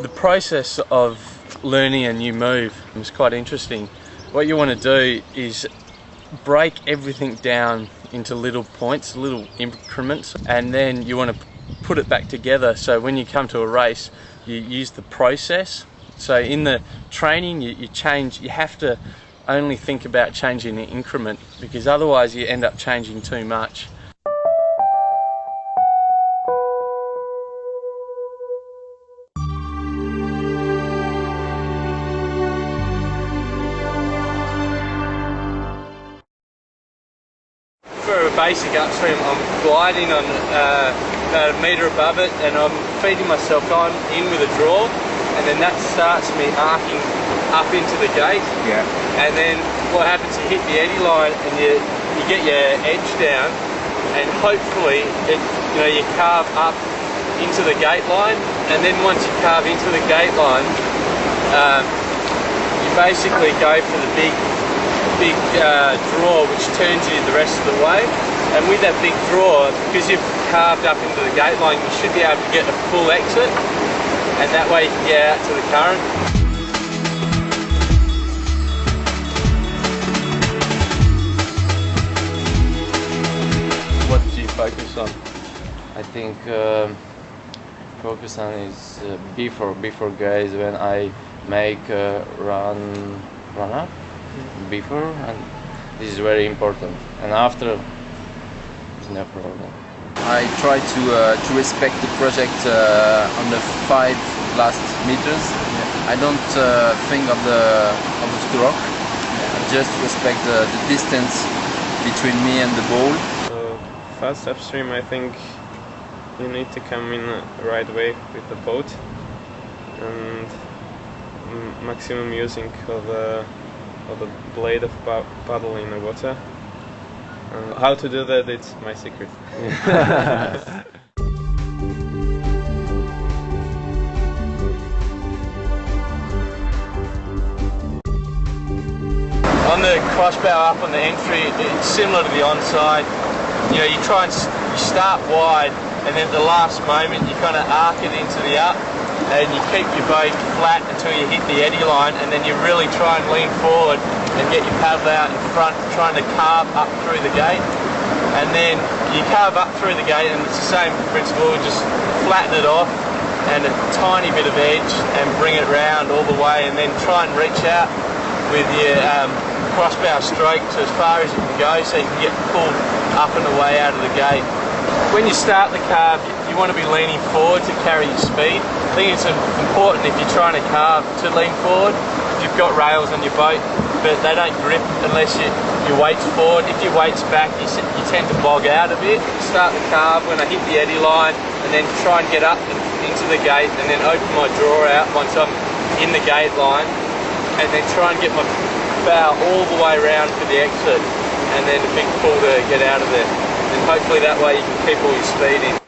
The process of learning a new move is quite interesting. What you want to do is break everything down into little points, little increments, and then you want to put it back together, so when you come to a race you use the process. So in the training you have to only think about changing the increment, because otherwise you end up changing too much. For a basic upstream, I'm gliding on about a metre above it, and I'm feeding myself in with a draw, and then that starts me arcing up into the gate. Yeah. And then what happens, you hit the eddy line and you get your edge down, and hopefully you carve up into the gate line, and then once you carve into the gate line, you basically go for the big draw, which turns you the rest of the way. And with that big draw, because you've carved up into the gate line, you should be able to get a full exit, and that way you can get out to the current. What do you focus on? I think focus on is before guys, when I make run up before, and this is very important, and after it's no problem. I try to respect the project on the 5 last meters. I don't think of the stroke. I just respect the distance between me and the ball. So fast upstream, I think you need to come in the right way with the boat, and maximum using of the blade of paddle in the water. How to do that, it's my secret. On the crossbow up on the entry, it's similar to the onside. You try and you start wide, and then at the last moment you kind of arc it into the up, and you keep your boat flat until you hit the eddy line, and then you really try and lean forward and get your paddle out in front, trying to carve up through the gate. And then you carve up through the gate, and it's the same principle, just flatten it off and a tiny bit of edge and bring it round all the way, and then try and reach out with your crossbow stroke to as far as you can go, so you can get pulled up and away out of the gate. When you start the carve, you want to be leaning forward to carry your speed. I think it's important if you're trying to carve to lean forward. You've got rails on your boat, but they don't grip unless your weight's forward. If your weight's back, you tend to bog out a bit. Start the carve when I hit the eddy line, and then try and get up into the gate, and then open my draw out once I'm in the gate line, and then try and get my bow all the way around for the exit, and then a big pull to get out of there. And hopefully that way you can keep all your speed in.